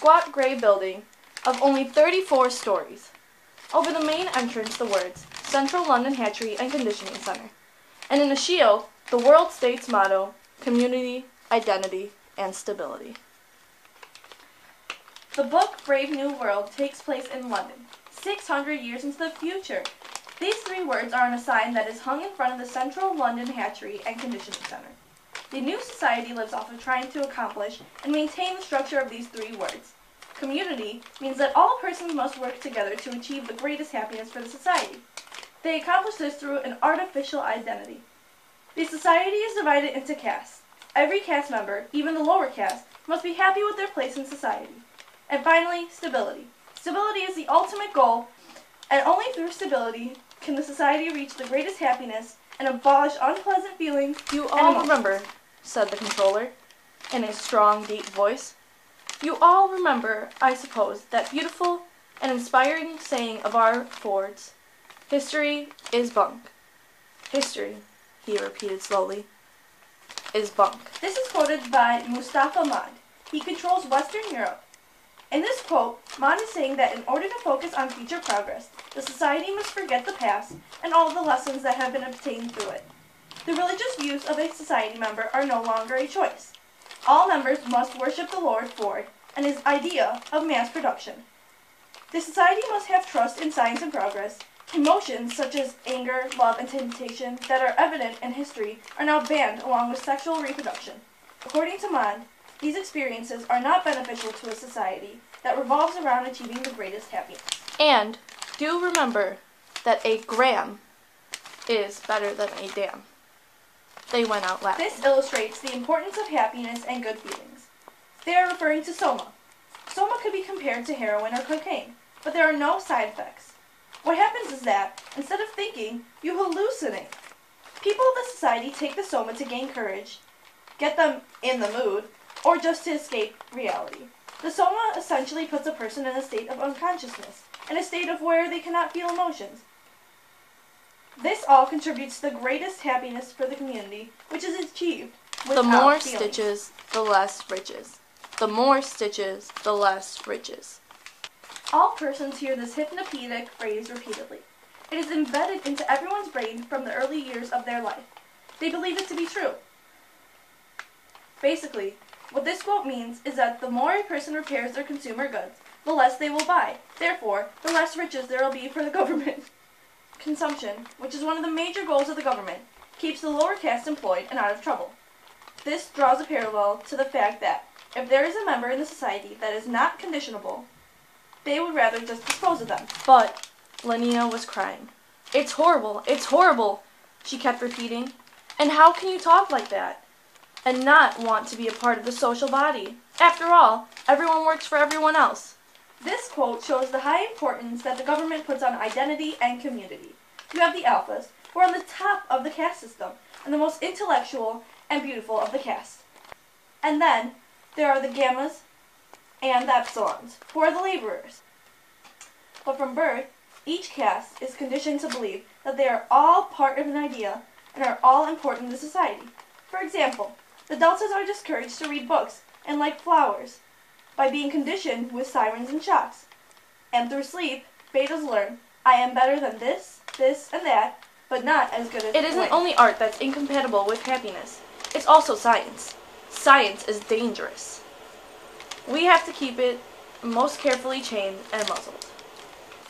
squat gray building of only 34 stories. Over the main entrance the words, Central London Hatchery and Conditioning Center. And in a shield, the World State's motto, community, identity, and stability. The book Brave New World takes place in London, 600 years into the future. These three words are on a sign that is hung in front of the Central London Hatchery and Conditioning Center. The new society lives off of trying to accomplish and maintain the structure of these three words. Community means that all persons must work together to achieve the greatest happiness for the society. They accomplish this through an artificial identity. The society is divided into castes. Every caste member, even the lower caste, must be happy with their place in society. And finally, stability. Stability is the ultimate goal, and only through stability can the society reach the greatest happiness and abolish unpleasant feelings. You all remember, said the controller, in a strong, deep voice. You all remember, I suppose, that beautiful and inspiring saying of our Fords, history is bunk. History, he repeated slowly, is bunk. This is quoted by Mustafa Mond. He controls Western Europe. In this quote, Mond is saying that in order to focus on future progress, the society must forget the past and all the lessons that have been obtained through it. The religious views of a society member are no longer a choice. All members must worship the Lord Ford and his idea of mass production. The society must have trust in science and progress. Emotions such as anger, love, and temptation that are evident in history are now banned along with sexual reproduction. According to Mond, these experiences are not beneficial to a society that revolves around achieving the greatest happiness. And do remember that a gram is better than a dam. They went out laughing. This illustrates the importance of happiness and good feelings. They are referring to soma. Soma could be compared to heroin or cocaine, but there are no side effects. What happens is that, instead of thinking, you hallucinate. People of the society take the soma to gain courage, get them in the mood, or just to escape reality. The soma essentially puts a person in a state of unconsciousness, in a state of where they cannot feel emotions. This all contributes to the greatest happiness for the community, which is achieved without The more feelings. stitches, the less riches. The more stitches, the less riches. All persons hear this hypnopedic phrase repeatedly. It is embedded into everyone's brain from the early years of their life. They believe it to be true. Basically, what this quote means is that the more a person repairs their consumer goods, the less they will buy. Therefore, the less riches there will be for the government. Consumption, which is one of the major goals of the government, keeps the lower caste employed and out of trouble. This draws a parallel to the fact that if there is a member in the society that is not conditionable, they would rather just dispose of them. But Lenina was crying. It's horrible, it's horrible, she kept repeating. And how can you talk like that and not want to be a part of the social body? After all, everyone works for everyone else. This quote shows the high importance that the government puts on identity and community. You have the alphas, who are on the top of the caste system, and the most intellectual and beautiful of the caste. And then there are the gammas and the epsilons, who are the laborers. But from birth, each caste is conditioned to believe that they are all part of an idea and are all important to society. For example, the deltas are discouraged to read books and like flowers by being conditioned with sirens and shocks. And through sleep, betas learn, I am better than this, and that, but not as good as It isn't only art that's incompatible with happiness. It's also science. Science is dangerous. We have to keep it most carefully chained and muzzled.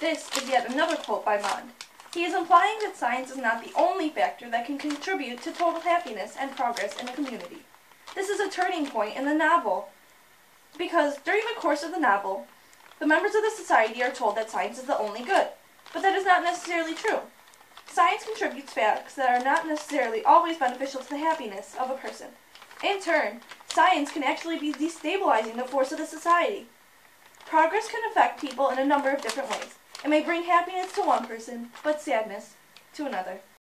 This is yet another quote by Mond. He is implying that science is not the only factor that can contribute to total happiness and progress in a community. This is a turning point in the novel, because during the course of the novel, the members of the society are told that science is the only good, but that is not necessarily true. Science contributes facts that are not necessarily always beneficial to the happiness of a person. In turn, science can actually be destabilizing the force of the society. Progress can affect people in a number of different ways. It may bring happiness to one person, but sadness to another.